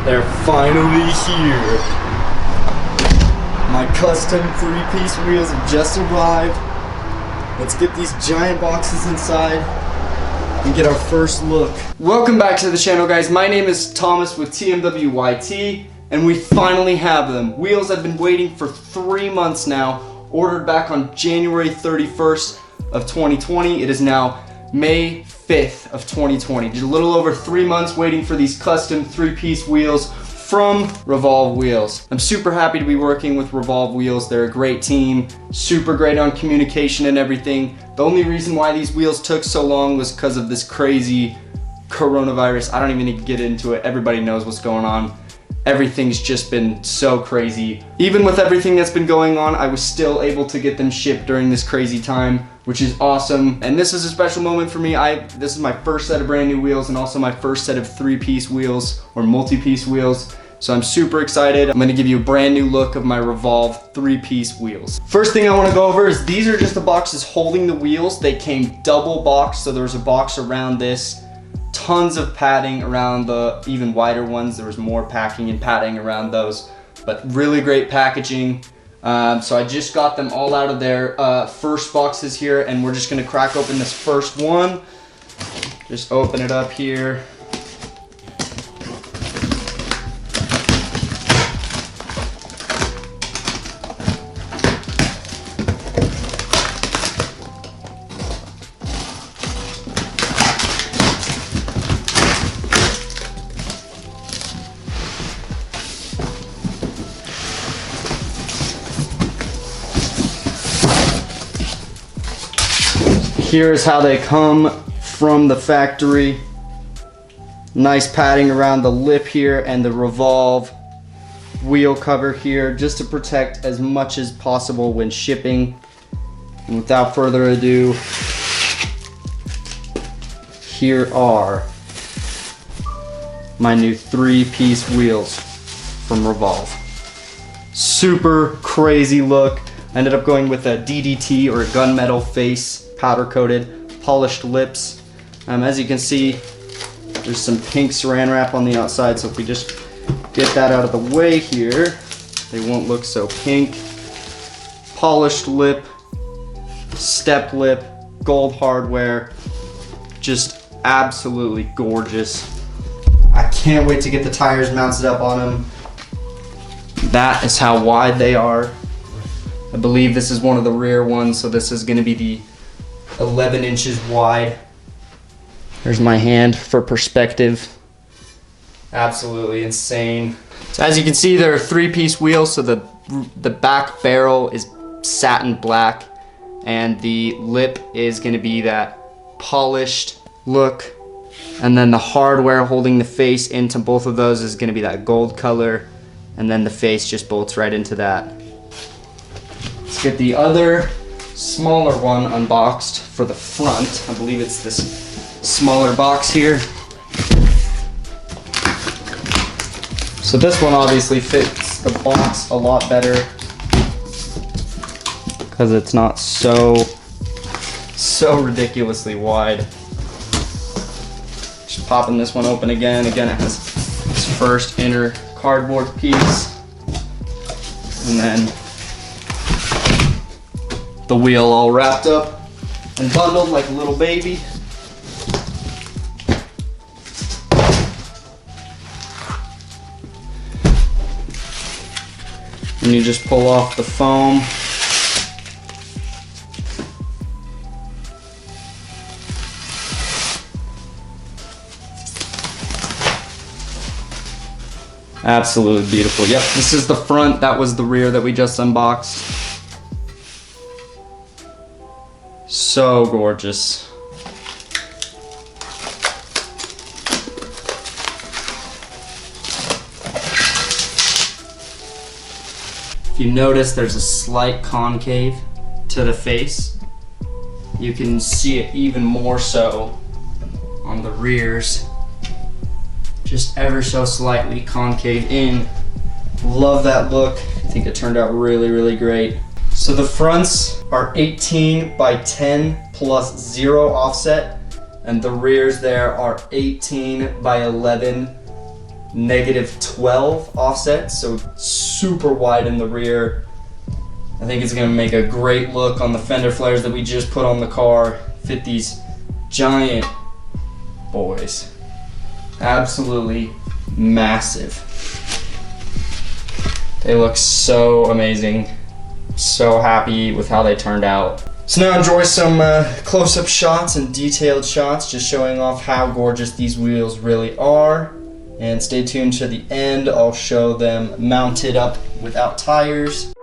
They're finally here. My custom 3-piece wheels have just arrived. Let's get these giant boxes inside and get our first look. Welcome back to the channel, guys. My name is Thomas with TMWYT, and we finally have them. Wheels I've been waiting for 3 months now. Ordered back on January 31st of 2020. It is now May 5th of 2020. Just a little over 3 months waiting for these custom 3-piece wheels from Revolve Wheels. I'm super happy to be working with Revolve Wheels. They're a great team, super great on communication and everything. The only reason why these wheels took so long was because of this crazy coronavirus. I don't even need to get into it. Everybody knows what's going on. Everything's just been so crazy. Even with everything that's been going on, I was still able to get them shipped during this crazy time, which is awesome. And this is a special moment for me. This is my first set of brand new wheels and also my first set of 3-piece wheels or multi-piece wheels. So I'm super excited. I'm gonna give you a brand new look of my Revolve 3-piece wheels. First thing I wanna go over is these are just the boxes holding the wheels. They came double boxed, so there was a box around this. Tons of padding around the even wider ones. There was more packing and padding around those, but really great packaging. So I just got them all out of their first boxes here, and we're just gonna crack open this first one. Just open it up here. Here's how they come from the factory. Nice padding around the lip here and the Revolve wheel cover here, just to protect as much as possible when shipping. And without further ado, here are my new 3-piece wheels from Revolve. Super crazy look. I ended up going with a DDT or a gunmetal face, powder coated, polished lips. As you can see, there's some pink saran wrap on the outside, so if we just get that out of the way here, they won't look so pink. Polished lip, step lip, gold hardware, just absolutely gorgeous. I can't wait to get the tires mounted up on them. That is how wide they are. I believe this is one of the rear ones, so this is going to be the 11 inches wide. There's my hand for perspective. Absolutely insane. So as you can see, they're 3-piece wheels, so the back barrel is satin black, and the lip is going to be that polished look, and then the hardware holding the face into both of those is going to be that gold color, and then the face just bolts right into that. Let's get the other smaller one unboxed for the front. I believe it's this smaller box here. So this one obviously fits the box a lot better because it's not so ridiculously wide. Just popping this one open again. Again, it has this first inner cardboard piece, and then the wheel all wrapped up and bundled like a little baby. And you just pull off the foam. Absolutely beautiful. Yep, this is the front. That was the rear that we just unboxed. So gorgeous. If you notice, there's a slight concave to the face. You can see it even more so on the rears. Just ever so slightly concave in. Love that look. I think it turned out really, really great. So the fronts are 18 by 10 plus 0 offset, and the rears there are 18 by 11 -12 offset, so super wide in the rear. I think it's gonna make a great look on the fender flares that we just put on the car. Fit these giant boys. Absolutely massive. They look so amazing. So happy with how they turned out. So now enjoy some close-up shots and detailed shots, just showing off how gorgeous these wheels really are. And stay tuned to the end. I'll show them mounted up without tires.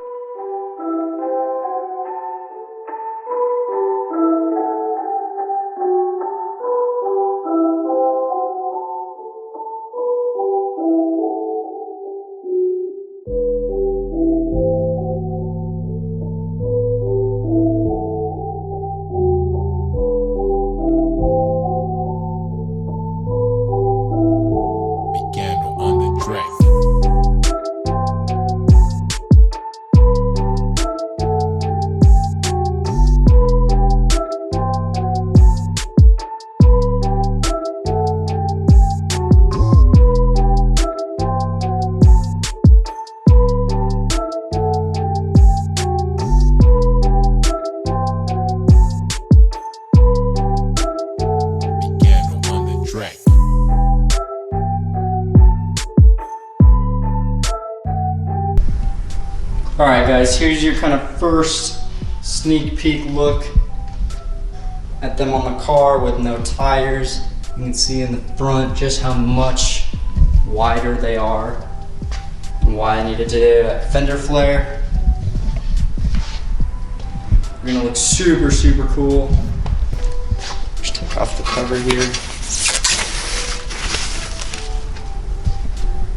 Alright guys, here's your kind of first sneak peek look at them on the car with no tires. You can see in the front just how much wider they are and why I needed to do a fender flare. They're gonna look super, super cool. Just take off the cover here.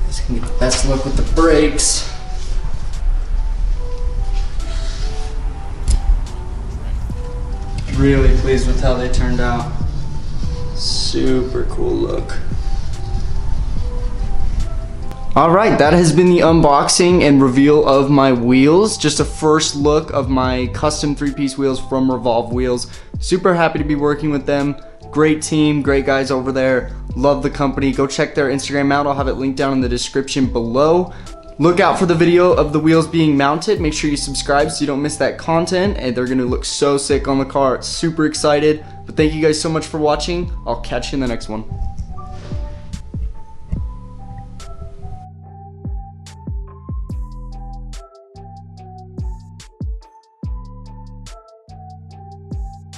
This can get the best look with the brakes. Really pleased with how they turned out. Super cool look. Alright, that has been the unboxing and reveal of my wheels. Just a first look of my custom 3-piece wheels from Revolve Wheels. Super happy to be working with them. Great team, great guys over there. Love the company. Go check their Instagram out. I'll have it linked down in the description below. Look out for the video of the wheels being mounted. Make sure you subscribe so you don't miss that content, and they're gonna look so sick on the car. Super excited. But thank you guys so much for watching. I'll catch you in the next one.